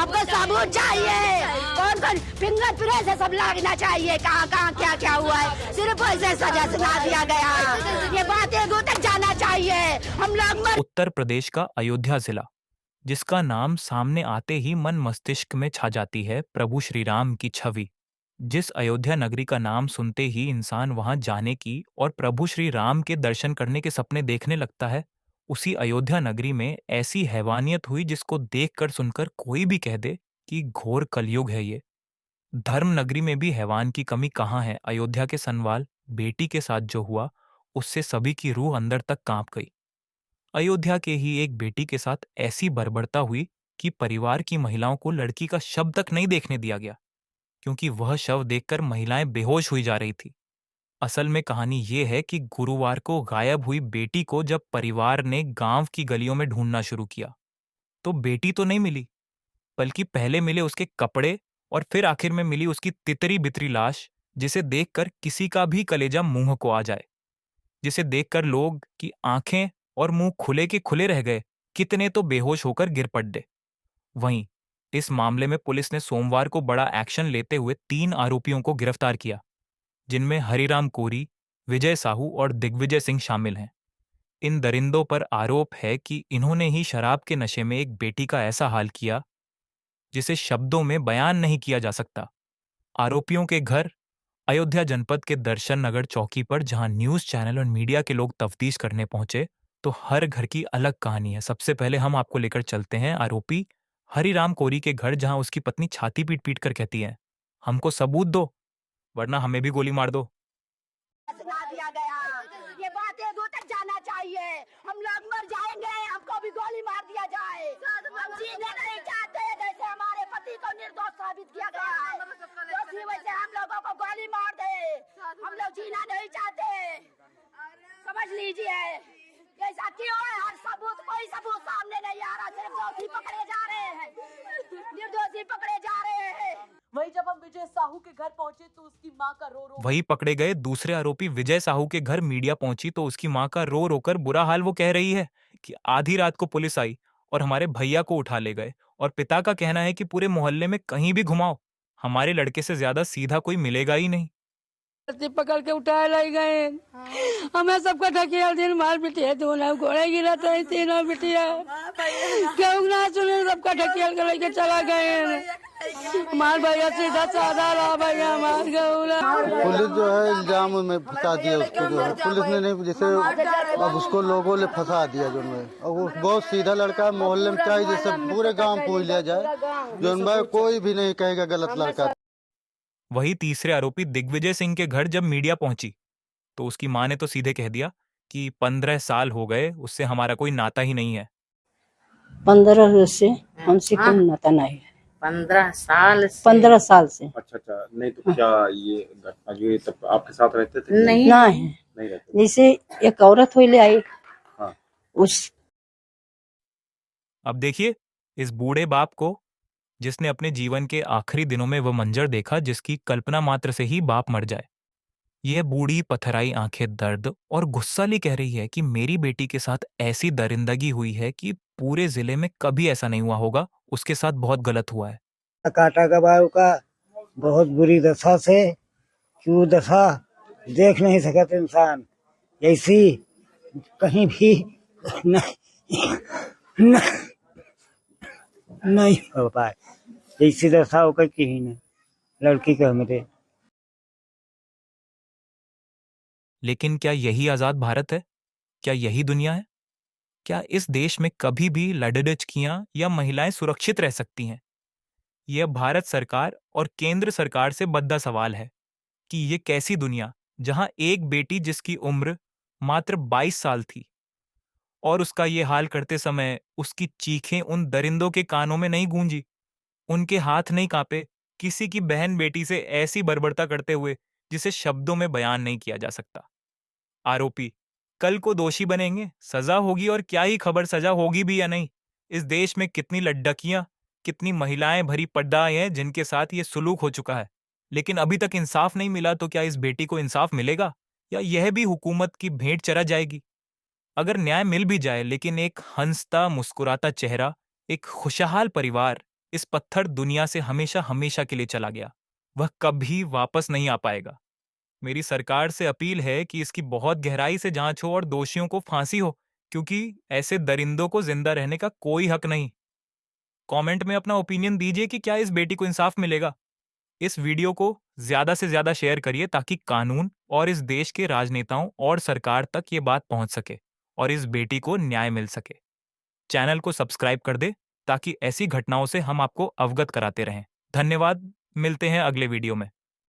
हमको सबूत चाहिए। कौन कौन फिंगर प्रिंट से सब लगना चाहिए, कहाँ कहाँ क्या क्या हुआ है। सिर्फ ऐसे सजा सुना दिया गया, ये बात एगो तक जाना चाहिए। हम लोग उत्तर प्रदेश का अयोध्या जिला, जिसका नाम सामने आते ही मन मस्तिष्क में छा जाती है प्रभु श्री राम की छवि। जिस अयोध्या नगरी का नाम सुनते ही इंसान वहां जाने की और प्रभु श्री राम के दर्शन करने के सपने देखने लगता है, उसी अयोध्या नगरी में ऐसी हैवानियत हुई जिसको देखकर सुनकर कोई भी कह दे कि घोर कलयुग है ये। धर्म नगरी में भी हैवान की कमी कहाँ है। अयोध्या के सनवाल बेटी के साथ जो हुआ, उससे सभी की रूह अंदर तक कांप गई। अयोध्या के ही एक बेटी के साथ ऐसी बर्बरता हुई कि परिवार की महिलाओं को लड़की का शव तक नहीं देखने दिया गया, क्योंकि वह शव देखकर महिलाएं बेहोश हुई जा रही थी। असल में कहानी ये है कि गुरुवार को गायब हुई बेटी को जब परिवार ने गांव की गलियों में ढूंढना शुरू किया, तो बेटी तो नहीं मिली, बल्कि पहले मिले उसके कपड़े और फिर आखिर में मिली उसकी तितरी बितरी लाश, जिसे देखकर किसी का भी कलेजा मुंह को आ जाए, जिसे देखकर लोग की आंखें और मुंह खुले के खुले रह गए, कितने तो बेहोश होकर गिर पड़े। वहीं इस मामले में पुलिस ने सोमवार को बड़ा एक्शन लेते हुए 3 आरोपियों को गिरफ्तार किया, जिनमें हरिराम कोरी, विजय साहू और दिग्विजय सिंह शामिल हैं। इन दरिंदों पर आरोप है कि इन्होंने ही शराब के नशे में एक बेटी का ऐसा हाल किया जिसे शब्दों में बयान नहीं किया जा सकता। आरोपियों के घर अयोध्या जनपद के दर्शन नगर चौकी पर जहां न्यूज चैनल और मीडिया के लोग तफ्तीश करने पहुंचे, तो हर घर की अलग कहानी है। सबसे पहले हम आपको लेकर चलते हैं आरोपी हरिराम कोरी के घर, जहां उसकी पत्नी छाती पीट पीट कर कहती है, हमको सबूत दो वरना हमें भी गोली मार दो। सुना दिया गया, ये बात एगो तक जाना चाहिए। हम लोग मर जाएंगे, हमको भी गोली मार दिया जाए। हम जीने नहीं चाहते, जैसे हमारे पति को निर्दोष साबित किया गया है, दोषी वैसे हम लोगों को गोली मार दे। हम लोग जीना नहीं चाहते, समझ लीजिए। ऐसा क्यों है? हर सबूत, कोई सबूत सामने नहीं आ रहा, सिर्फ दोषी पकड़े जा रहे हैं, निर्दोषी पकड़े जा रहे हैं। वहीं जब हम विजय साहू के घर पहुंचे तो उसकी मां का रो रो वहीं पकड़े गए दूसरे आरोपी विजय साहू के घर मीडिया पहुंची तो उसकी मां का रो रोकर बुरा हाल वो कह रही है कि आधी रात को पुलिस आई और हमारे भैया को उठा ले गए, और पिता का कहना है कि पूरे मोहल्ले में कहीं भी घुमाओ, हमारे लड़के से ज्यादा सीधा कोई मिलेगा ही नहीं। पकड़ के उठाए लाई गए। हमें सबका ढकेल दिन मार पिटिया, दोनों घोड़े गिरा था, तीनों पिटिया क्यों ना सुने, सबका ढकेल के लेके चला गए। हमार भैया सीधा साधा रहा, भैया मार गया। पुलिस जो है इल्जाम में फंसा दिया उसको, जो है पुलिस ने नहीं, जैसे अब उसको लोगों ने फंसा दिया जो है। और वो बहुत सीधा लड़का, मोहल्ले में चाहिए जैसे पूरे गांव पूछ लिया जाए, जो कोई भी नहीं कहेगा गलत लड़का। वही तीसरे आरोपी दिग्विजय सिंह के घर जब मीडिया पहुंची तो उसकी मां ने तो सीधे कह दिया कि 15 साल हो गए, उससे हमारा कोई नाता ही नहीं है। 15 से हमसे कोई नाता नहीं है। 15 साल से। अच्छा अच्छा, नहीं तो क्या ये घटना जो ये तब आपके साथ रहते थे? नहीं नहीं रहते। जैसे एक औरत हुई ले आई। हाँ। उस अब देखिए इस बूढ़े बाप को, जिसने अपने जीवन के आखिरी दिनों में वह मंजर देखा जिसकी कल्पना मात्र से ही बाप मर जाए। यह बूढ़ी पथराई आंखें दर्द और गुस्सा ली कह रही है कि मेरी बेटी के साथ ऐसी दरिंदगी हुई है कि पूरे जिले में कभी ऐसा नहीं हुआ होगा, उसके साथ बहुत गलत हुआ है। काटा गवाह का बहुत बुरी दशा से, क्यों दशा देख नहीं सकता इंसान, ऐसी कहीं भी नहीं हो पाए, ऐसी दशा होकर कहीं नहीं लड़की का मेरे। लेकिन क्या यही आजाद भारत है? क्या यही दुनिया है? क्या इस देश में कभी भी लड़कियां या महिलाएं सुरक्षित रह सकती हैं? यह भारत सरकार और केंद्र सरकार से बद्धा सवाल है कि ये कैसी दुनिया जहां एक बेटी जिसकी उम्र मात्र 22 साल थी और उसका ये हाल करते समय उसकी चीखें उन दरिंदों के कानों में नहीं गूंजी, उनके हाथ नहीं कांपे किसी की बहन बेटी से ऐसी बर्बरता करते हुए जिसे शब्दों में बयान नहीं किया जा सकता। आरोपी कल को दोषी बनेंगे, सजा होगी, और क्या ही खबर सजा होगी भी या नहीं। इस देश में कितनी लड़कियां, कितनी महिलाएं भरी पड्डाएं हैं जिनके साथ ये सुलूक हो चुका है, लेकिन अभी तक इंसाफ नहीं मिला। तो क्या इस बेटी को इंसाफ मिलेगा या यह भी हुकूमत की भेंट चढ़ा जाएगी? अगर न्याय मिल भी जाए, लेकिन एक हंसता मुस्कुराता चेहरा, एक खुशहाल परिवार, इस पत्थर दुनिया से हमेशा हमेशा के लिए चला गया। वह कभी वापस नहीं आ पाएगा। मेरी सरकार से अपील है कि इसकी बहुत गहराई से जांच हो और दोषियों को फांसी हो, क्योंकि ऐसे दरिंदों को जिंदा रहने का कोई हक नहीं। कमेंट में अपना ओपिनियन दीजिए कि क्या इस बेटी को इंसाफ मिलेगा। इस वीडियो को ज्यादा से ज्यादा शेयर करिए ताकि कानून और इस देश के राजनेताओं और सरकार तक ये बात पहुंच सके और इस बेटी को न्याय मिल सके। चैनल को सब्सक्राइब कर दे ताकि ऐसी घटनाओं से हम आपको अवगत कराते रहें। धन्यवाद, मिलते हैं अगले वीडियो में।